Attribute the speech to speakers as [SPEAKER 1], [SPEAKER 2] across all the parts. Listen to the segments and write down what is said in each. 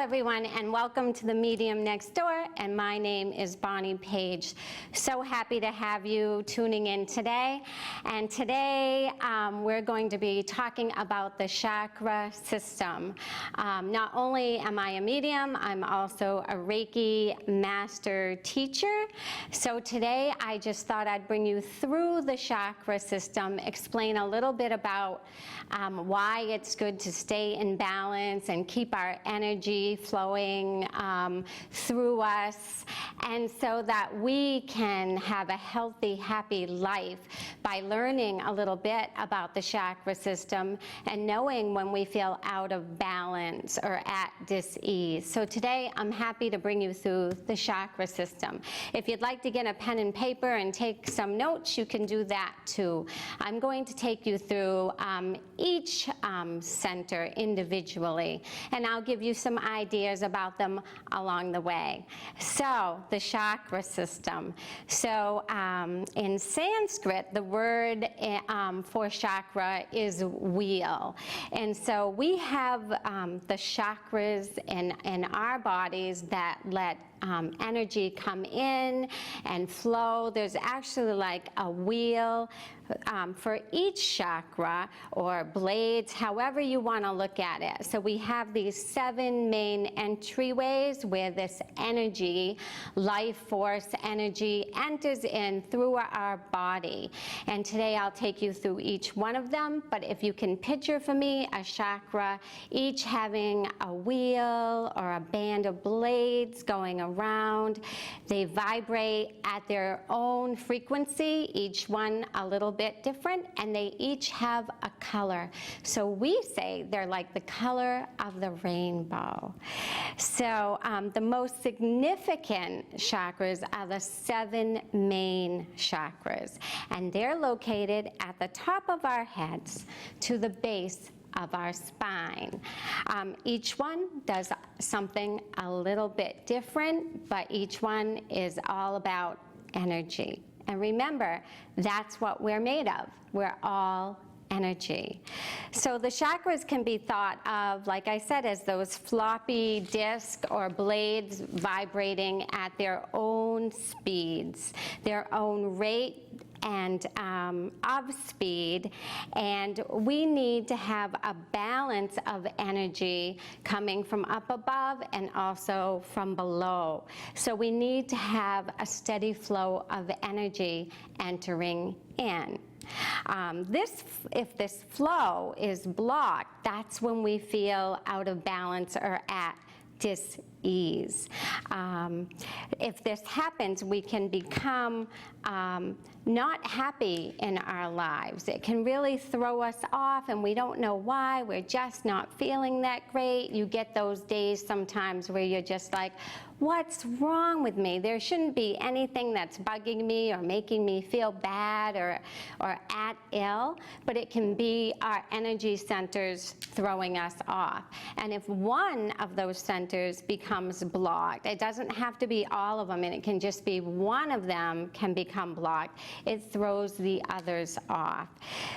[SPEAKER 1] everyone, and welcome to the Medium Next Door, and my name is Bonnie Page. So happy to have you tuning in today. And today we're going to be talking about the chakra system. Not only am I a medium, I'm also a Reiki master teacher. So today I just thought I'd bring you through the chakra system, explain a little bit about why it's good to stay in balance and keep our energy flowing through us, and so that we can have a healthy, happy life by learning a little bit about the chakra system and knowing when we feel out of balance or at dis-ease. So today I'm happy to bring you through the chakra system. If you'd like to get a pen and paper and take some notes, you can do that too. I'm going to take you through each center individually, and I'll give you some ideas about them along the way. So the chakra system. So in Sanskrit, the word for chakra is wheel. And so we have the chakras in our bodies that let energy come in and flow. There's actually like a wheel for each chakra, or blades, however you want to look at it. So we have these 7 main entryways where this energy, life force energy, enters in through our body. And today I'll take you through each one of them, but if you can picture for me a chakra, each having a wheel or a band of blades going around. They vibrate at their own frequency, each one a little bit different, and they each have a color. So we say they're like the color of the rainbow. So the most significant chakras are the 7 main chakras, and they're located at the top of our heads to the base of our spine. Each one does something a little bit different, but each one is all about energy. And remember, that's what we're made of. We're all energy. So the chakras can be thought of, like I said, as those floppy discs or blades vibrating at their own speeds, their own rate and of speed, and we need to have a balance of energy coming from up above and also from below. So we need to have a steady flow of energy entering in. If this flow is blocked, that's when we feel out of balance or at dis-ease. If this happens, we can become not happy in our lives. It can really throw us off, and we don't know why. We're just not feeling that great. You get those days sometimes where you're just like, what's wrong with me? There shouldn't be anything that's bugging me or making me feel bad or at ill, but it can be our energy centers throwing us off. And if one of those centers becomes blocked, it doesn't have to be all of them, and it can just be one of them can become blocked. It throws the others off.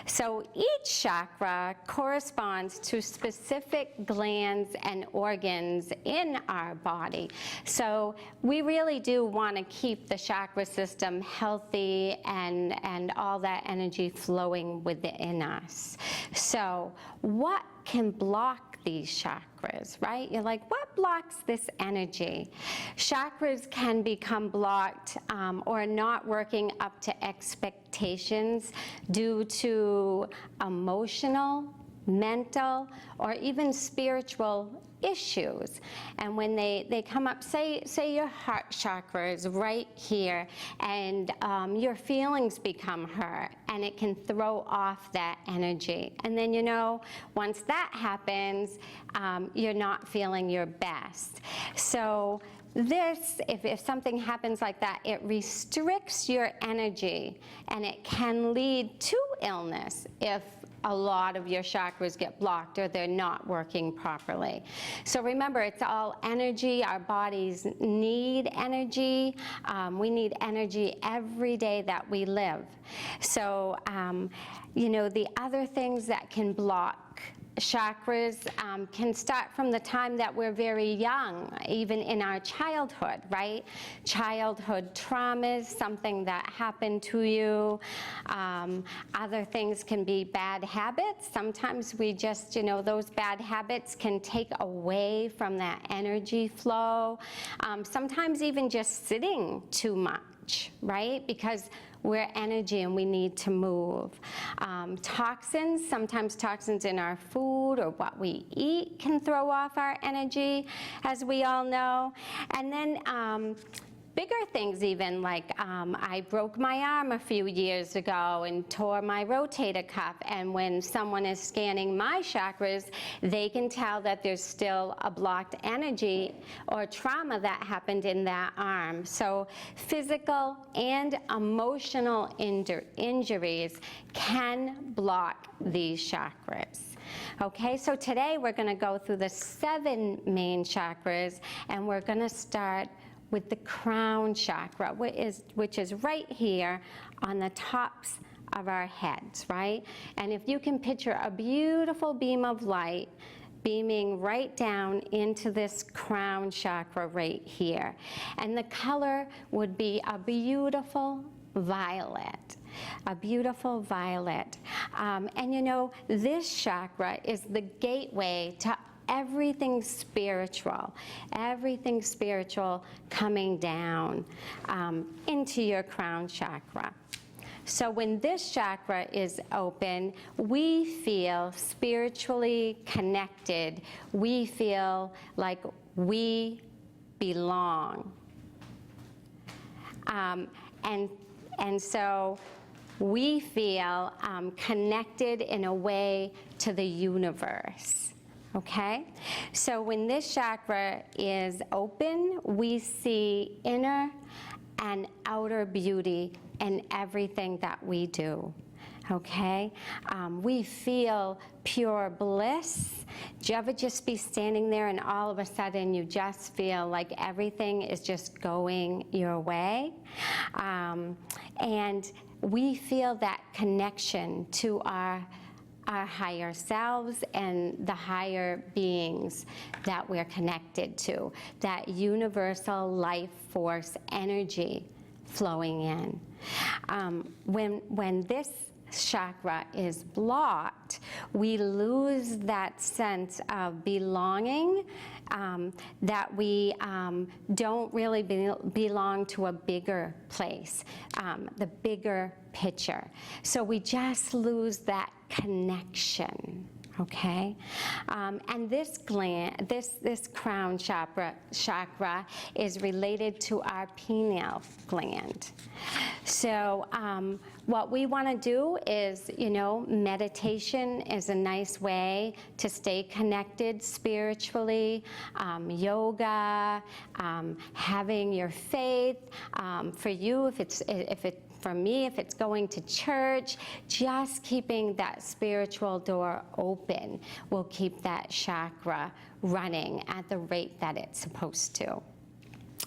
[SPEAKER 1] So each chakra corresponds to specific glands and organs in our body. So we really do want to keep the chakra system healthy and all that energy flowing within us. So what can block these chakras, right? You're like, what blocks this energy? Chakras can become blocked or not working up to expectations due to emotional, mental, or even spiritual issues. And when they come up, say your heart chakra is right here, and your feelings become hurt, and it can throw off that energy. And then, you know, once that happens, you're not feeling your best. So this, if something happens like that, it restricts your energy, and it can lead to illness if a lot of your chakras get blocked or they're not working properly. So remember, it's all energy. Our bodies need energy. We need energy every day that we live. So, you know, the other things that can block chakras can start from the time that we're very young, even in our childhood, right? Childhood traumas, something that happened to you. Other things can be bad habits. Sometimes we just, those bad habits can take away from that energy flow. Sometimes even just sitting too much, right? Because we're energy and we need to move. Toxins, sometimes toxins in our food or what we eat can throw off our energy, as we all know. And then bigger things even, like I broke my arm a few years ago and tore my rotator cuff, and when someone is scanning my chakras, they can tell that there's still a blocked energy or trauma that happened in that arm. So physical and emotional injuries can block these chakras. Okay, so today we're going to go through the 7 main chakras, and we're going to start with the crown chakra, which is right here on the tops of our heads, right? And if you can picture a beautiful beam of light beaming right down into this crown chakra right here. And the color would be a beautiful violet. A beautiful violet. And this chakra is the gateway to everything spiritual coming down into your crown chakra. So when this chakra is open, we feel spiritually connected. We feel like we belong. And so we feel connected in a way to the universe. Okay, so when this chakra is open, we see inner and outer beauty in everything that we do. Okay, we feel pure bliss. Do you ever just be standing there and all of a sudden you just feel like everything is just going your way? And we feel that connection to our higher selves and the higher beings that we're connected to, that universal life force energy flowing in. When this chakra is blocked, we lose that sense of belonging, that we don't really belong to a bigger place, the bigger picture. So we just lose that connection. Okay, and this crown chakra is related to our pineal gland. So what we want to do is, meditation is a nice way to stay connected spiritually. Yoga, having your faith. For you, for me, if it's going to church, just keeping that spiritual door open will keep that chakra running at the rate that it's supposed to.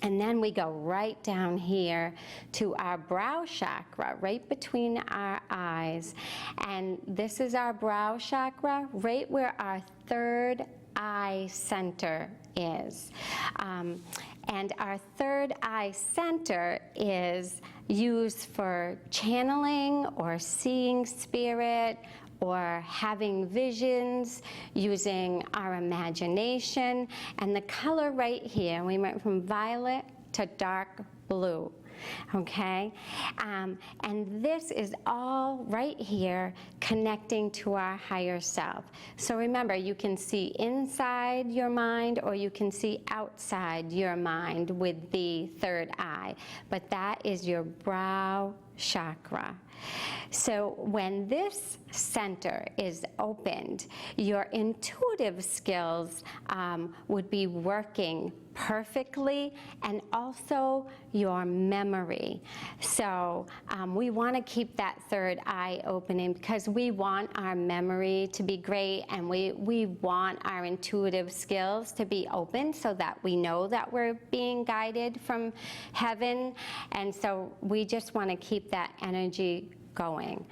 [SPEAKER 1] And then we go right down here to our brow chakra, right between our eyes. And this is our brow chakra, right where our third eye center is. And our third eye center is used for channeling or seeing spirit or having visions, using our imagination. And the color right here, we went from violet to dark blue. Okay, and this is all right here connecting to our higher self. So remember, you can see inside your mind or you can see outside your mind with the third eye, but that is your brow chakra. So when this center is opened, your intuitive skills would be working perfectly, and also your memory. So we want to keep that third eye opening because we want our memory to be great, and we want our intuitive skills to be open so that we know that we're being guided from heaven. And so we just want to keep that energy going.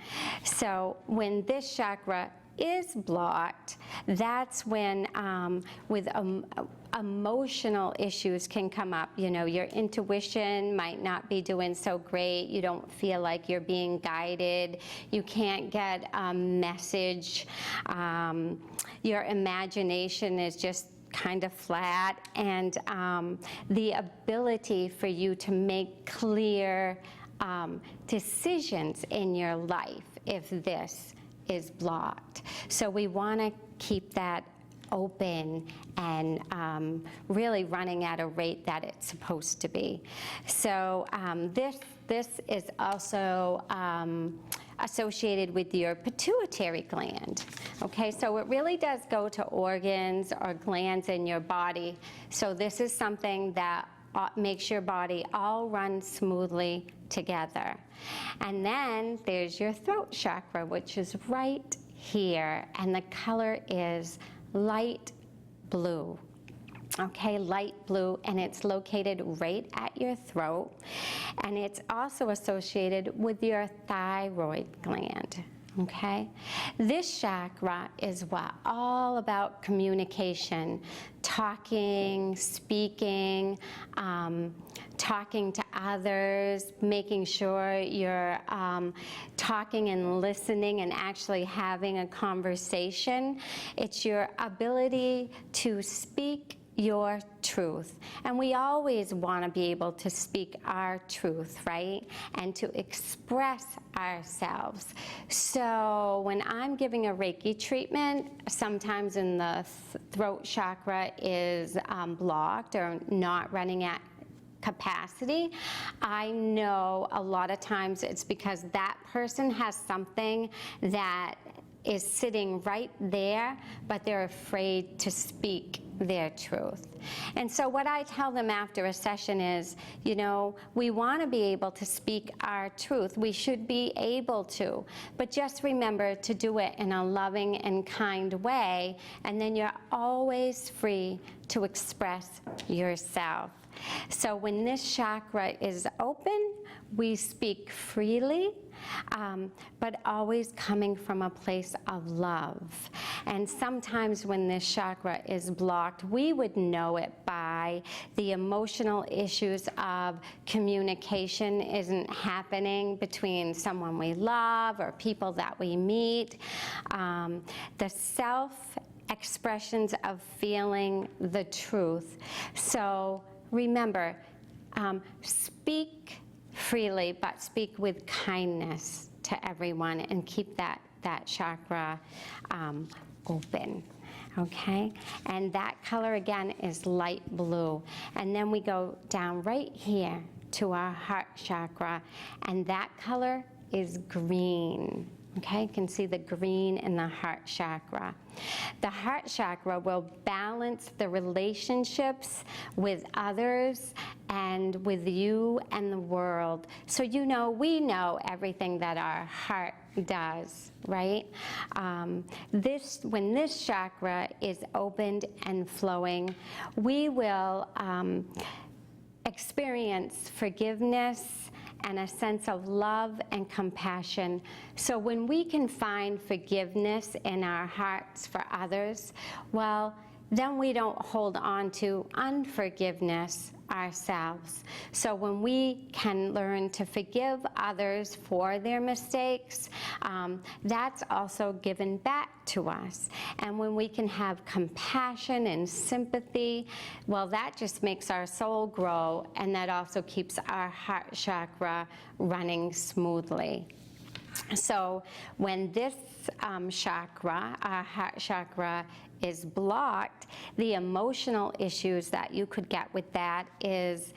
[SPEAKER 1] So when this chakra is blocked, that's when with emotional issues can come up. You know, your intuition might not be doing so great. You don't feel like you're being guided. You can't get a message. Your imagination is just kind of flat, and the ability for you to make clear decisions in your life if this is blocked. So we want to keep that open and really running at a rate that it's supposed to be. So this is also associated with your pituitary gland. Okay, so it really does go to organs or glands in your body. So this is something that makes your body all run smoothly together. And then there's your throat chakra, which is right here, and the color is light blue. Okay, light blue, and it's located right at your throat, and it's also associated with your thyroid gland. Okay, this chakra is what? All about communication, talking, speaking, talking to others, making sure you're talking and listening and actually having a conversation. It's your ability to speak your truth. And we always want to be able to speak our truth, right? And to express ourselves. So when I'm giving a Reiki treatment, sometimes when the throat chakra is blocked or not running at capacity, I know a lot of times it's because that person has something that is sitting right there, but they're afraid to speak their truth. And so what I tell them after a session is, you know, we want to be able to speak our truth. We should be able to, but just remember to do it in a loving and kind way, and then you're always free to express yourself. So when this chakra is open, we speak freely, but always coming from a place of love. And sometimes when this chakra is blocked, we would know it by the emotional issues of communication isn't happening between someone we love or people that we meet. The self-expressions of feeling the truth. So remember, speak freely, but speak with kindness to everyone, and keep that chakra open. Okay, and that color again is light blue. And then we go down right here to our heart chakra, and that color is green. Okay, you can see the green in the heart chakra. The heart chakra will balance the relationships with others and with you and the world. So you know, we know everything that our heart does, right? When this chakra is opened and flowing, we will experience forgiveness and a sense of love and compassion. So when we can find forgiveness in our hearts for others, well, then we don't hold on to unforgiveness ourselves. So when we can learn to forgive others for their mistakes, that's also given back to us. And when we can have compassion and sympathy, well, that just makes our soul grow, and that also keeps our heart chakra running smoothly. So when this chakra, our heart chakra, is blocked, the emotional issues that you could get with that is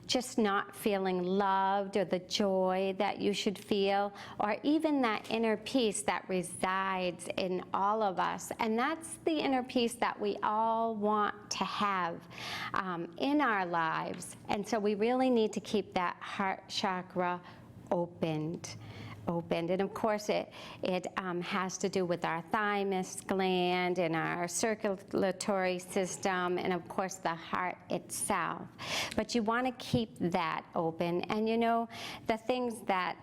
[SPEAKER 1] just not feeling loved, or the joy that you should feel, or even that inner peace that resides in all of us. And that's the inner peace that we all want to have in our lives. And so we really need to keep that heart chakra opened. opened. And of course it has to do with our thymus gland and our circulatory system, and of course the heart itself. But you want to keep that open. And you know, the things that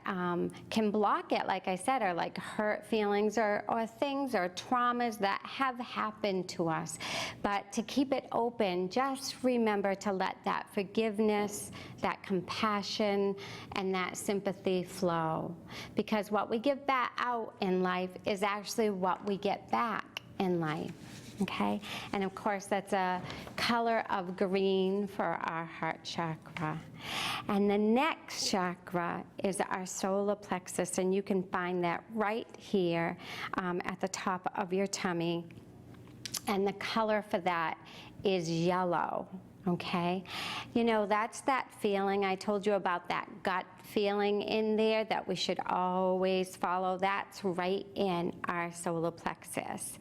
[SPEAKER 1] can block it, like I said, are like hurt feelings or things or traumas that have happened to us. But to keep it open, just remember to let that forgiveness, that compassion, and that sympathy flow. Because what we give back out in life is actually what we get back in life. Okay? And of course, that's a color of green for our heart chakra. And the next chakra is our solar plexus, and you can find that right here at the top of your tummy. And the color for that is yellow. Okay, you know, that's that feeling. I told you about that gut feeling in there that we should always follow. That's right in our solar plexus.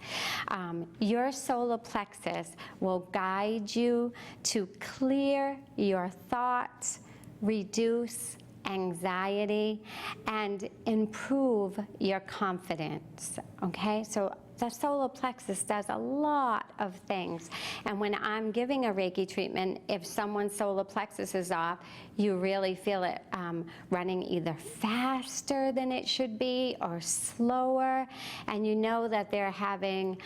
[SPEAKER 1] Your solar plexus will guide you to clear your thoughts, reduce anxiety, and improve your confidence. Okay, so the solar plexus does a lot of things. And when I'm giving a Reiki treatment, if someone's solar plexus is off, you really feel it running either faster than it should be or slower. And you know that they're having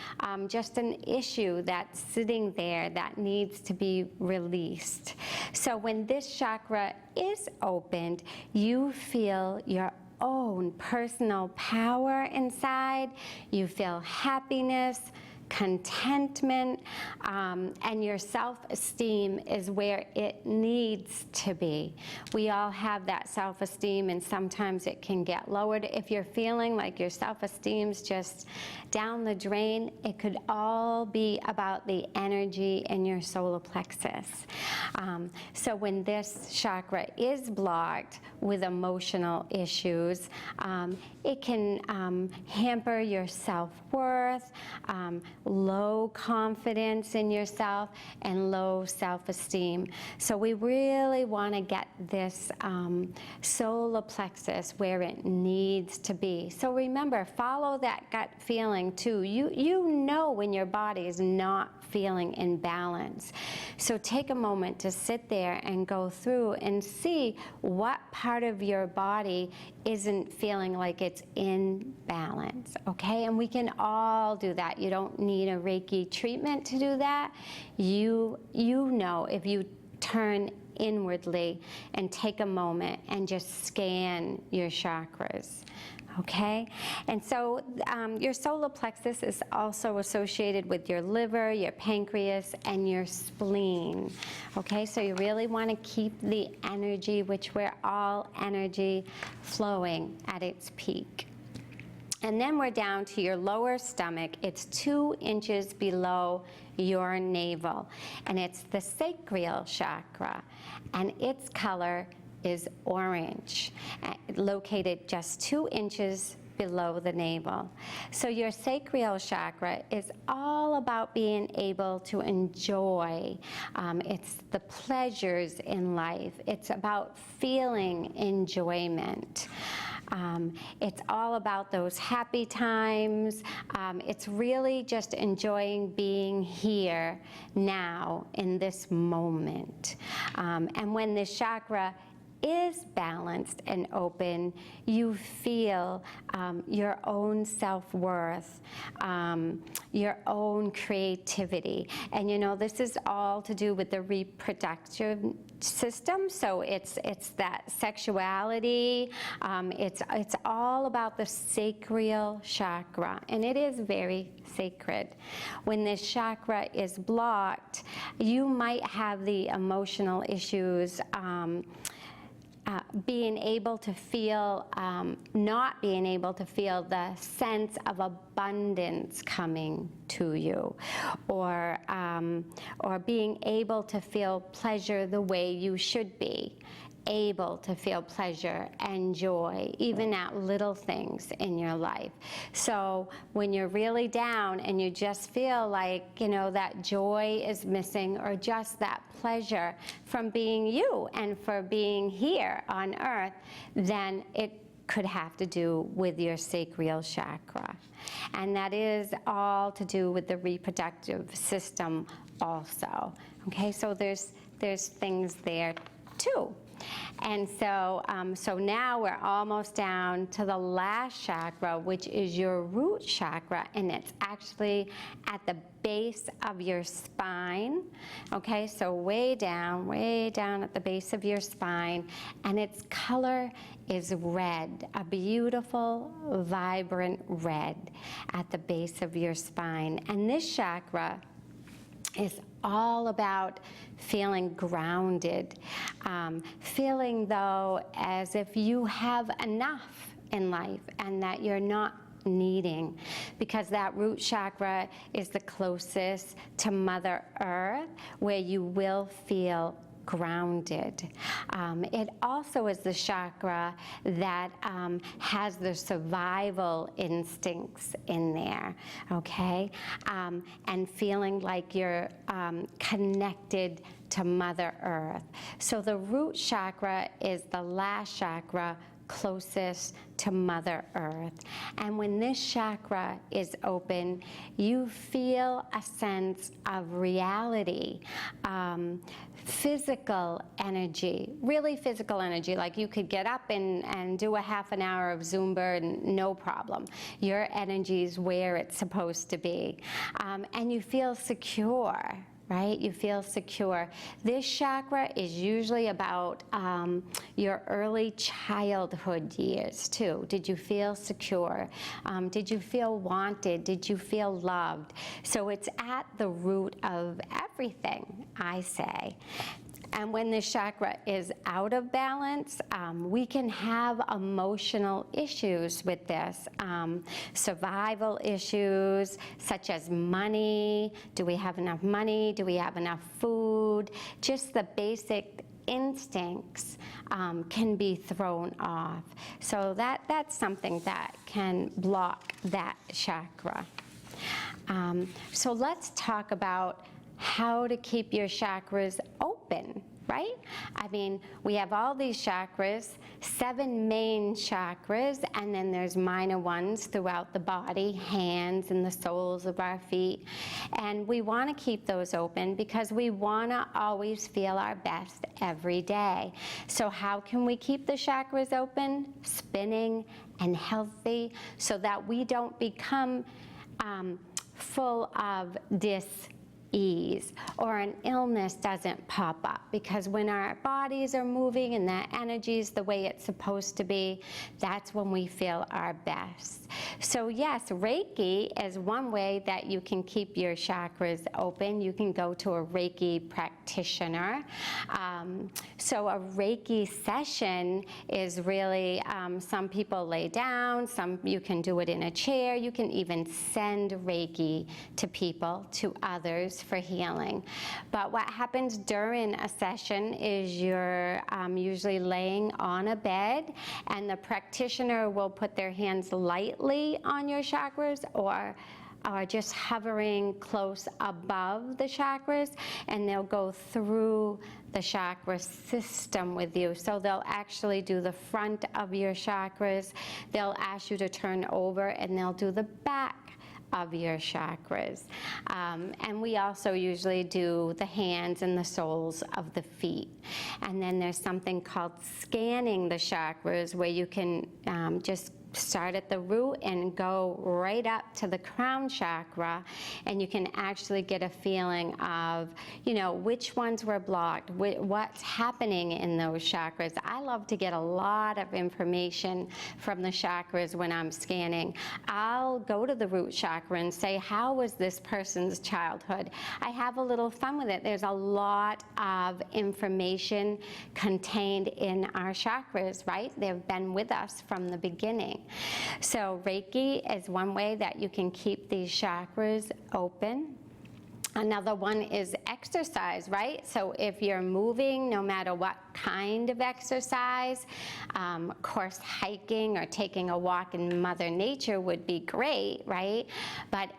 [SPEAKER 1] just an issue that's sitting there that needs to be released. So when this chakra is opened, you feel your own personal power inside. You feel happiness, contentment, and your self-esteem is where it needs to be. We all have that self-esteem, and sometimes it can get lowered. If you're feeling like your self-esteem's just down the drain, it could all be about the energy in your solar plexus. So when this chakra is blocked with emotional issues, it can hamper your self-worth, low confidence in yourself, and low self-esteem. So we really want to get this solar plexus where it needs to be. So remember, follow that gut feeling too. You know when your body is not feeling in balance. So take a moment to sit there and go through and see what part of your body isn't feeling like it's in balance, okay? And we can all do that. You don't need a Reiki treatment to do that. You know if you turn inwardly and take a moment and just scan your chakras. Okay, and so your solar plexus is also associated with your liver, your pancreas, and your spleen. Okay, so you really want to keep the energy, which we're all energy, flowing at its peak. And then we're down to your lower stomach. It's 2 inches below your navel, and it's the sacral chakra, and its color is orange, located just 2 inches below the navel. So your sacral chakra is all about being able to enjoy. It's the pleasures in life. It's about feeling enjoyment. It's all about those happy times. It's really just enjoying being here now in this moment. And when this chakra is balanced and open, you feel your own self-worth, your own creativity. And you know, this is all to do with the reproductive system. So it's that sexuality. It's all about the sacral chakra, and it is very sacred. When this chakra is blocked, you might have the emotional issues, being able to feel, not being able to feel the sense of abundance coming to you, or being able to feel pleasure the way you should be able to feel pleasure and joy, even at little things in your life. So when you're really down and you just feel like, you know, that joy is missing, or just that pleasure from being you and for being here on earth, then could have to do with your sacral chakra. And that is all to do with the reproductive system also. Okay, so there's things there too. And so, so now we're almost down to the last chakra, which is your root chakra, and it's actually at the base of your spine. Okay, so way down at the base of your spine, and its color is red, a beautiful, vibrant red at the base of your spine. And this chakra is all about feeling grounded, feeling though as if you have enough in life and that you're not needing, because that root chakra is the closest to Mother Earth, where you will feel grounded. It also is the chakra that has the survival instincts in there, okay? And feeling like you're connected to Mother Earth. So the root chakra is the last chakra closest to Mother Earth. And when this chakra is open, you feel a sense of reality, physical energy, really physical energy. Like you could get up and do a half an hour of Zumba and no problem. Your energy is where it's supposed to be. And you feel secure. Right? You feel secure. This chakra is usually about your early childhood years too. Did you feel secure? Did you feel wanted? Did you feel loved? So it's at the root of everything, I say. And when this chakra is out of balance, we can have emotional issues with this. Survival issues such as money. Do we have enough money? Do we have enough food? Just the basic instincts can be thrown off. So that's something that can block that chakra. So let's talk about how to keep your chakras open, right? I mean, we have all these chakras, 7 main chakras, and then there's minor ones throughout the body, hands and the soles of our feet. And we want to keep those open because we want to always feel our best every day. So how can we keep the chakras open, spinning, and healthy so that we don't become full of dis-ease, or an illness doesn't pop up? Because when our bodies are moving and that energy is the way it's supposed to be, that's when we feel our best. So yes, Reiki is one way that you can keep your chakras open. You can go to a Reiki practitioner. So a Reiki session is really, some people lay down, you can do it in a chair, you can even send Reiki to people, to others, for healing. But what happens during a session is you're usually laying on a bed, and the practitioner will put their hands lightly on your chakras, or just hovering close above the chakras, and they'll go through the chakra system with you. So they'll actually do the front of your chakras, they'll ask you to turn over, and they'll do the back of your chakras. And we also usually do the hands and the soles of the feet. And then there's something called scanning the chakras, where you can just start at the root and go right up to the crown chakra, and you can actually get a feeling of, you know, which ones were blocked, what's happening in those chakras. I love to get a lot of information from the chakras when I'm scanning. I'll go to the root chakra and say, how was this person's childhood? I have a little fun with it. There's a lot of information contained in our chakras, right? They've been with us from the beginning. So Reiki is one way that you can keep these chakras open. Another one is exercise, right? So if you're moving, no matter what kind of exercise, of course, hiking or taking a walk in Mother Nature would be great, right? But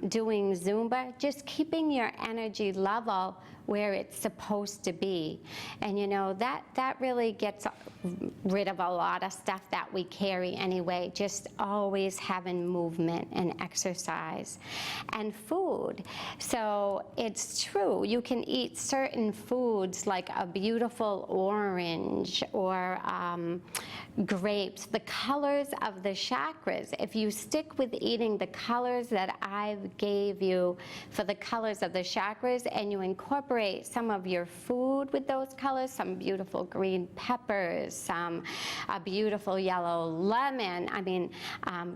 [SPEAKER 1] doing Zumba, just keeping your energy level where it's supposed to be. And you know, that really gets rid of a lot of stuff that we carry anyway, just always having movement and exercise. And food. So it's true, you can eat certain foods like a beautiful orange or grapes, the colors of the chakras. If you stick with eating the colors that I've gave you for the colors of the chakras, and you incorporate some of your food with those colors, some beautiful green peppers, a beautiful yellow lemon, I mean,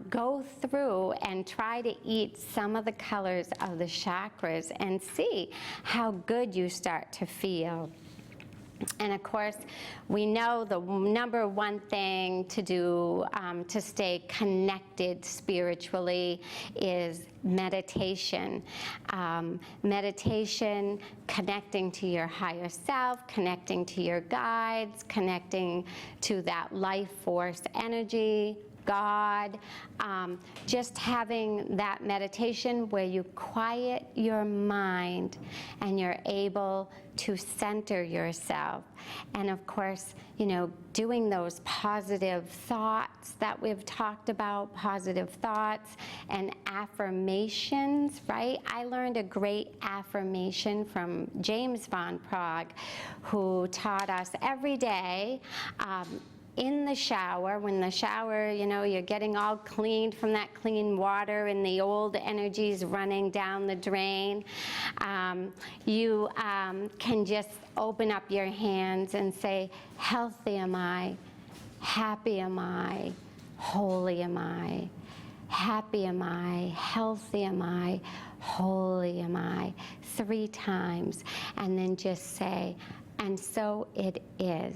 [SPEAKER 1] go through and try to eat some of the colors of the chakras and see how good you start to feel. And of course, we know the number one thing to do to stay connected spiritually is meditation. Meditation, connecting to your higher self, connecting to your guides, connecting to that life force energy, God, just having that meditation where you quiet your mind and you're able to center yourself. And of course, you know, doing those positive thoughts that we've talked about, positive thoughts and affirmations, right? I learned a great affirmation from James Van Praagh, who taught us every day, in the shower, when the shower, you know, you're getting all cleaned from that clean water and the old energies running down the drain, you can just open up your hands and say, healthy am I, happy am I, holy am I, happy am I, healthy am I, holy am I, 3 times, and then just say, and so it is.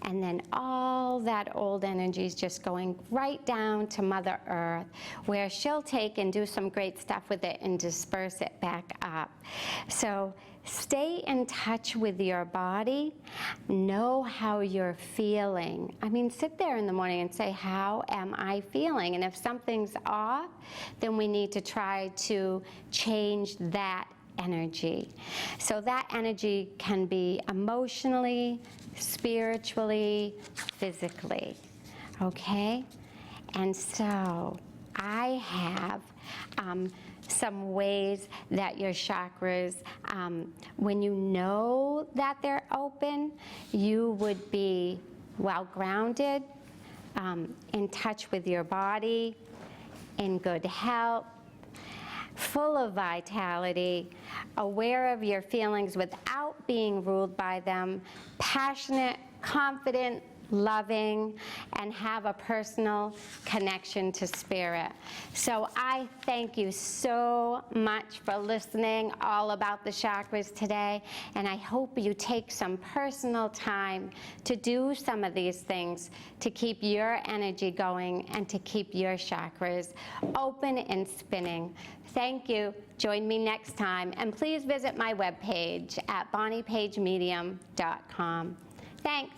[SPEAKER 1] And then all that old energy is just going right down to Mother Earth, where she'll take and do some great stuff with it and disperse it back up. So stay in touch with your body. Know how you're feeling. I mean, sit there in the morning and say, how am I feeling? And if something's off, then we need to try to change that energy. So that energy can be emotionally, spiritually, physically, okay? And so I have some ways that your chakras, when you know that they're open, you would be well grounded, in touch with your body, in good health, full of vitality, aware of your feelings without being ruled by them, passionate, confident, loving, and have a personal connection to spirit. So I thank you so much for listening all about the chakras today, and I hope you take some personal time to do some of these things to keep your energy going and to keep your chakras open and spinning. Thank you. Join me next time, and please visit my webpage at bonniepagemedium.com. Thanks.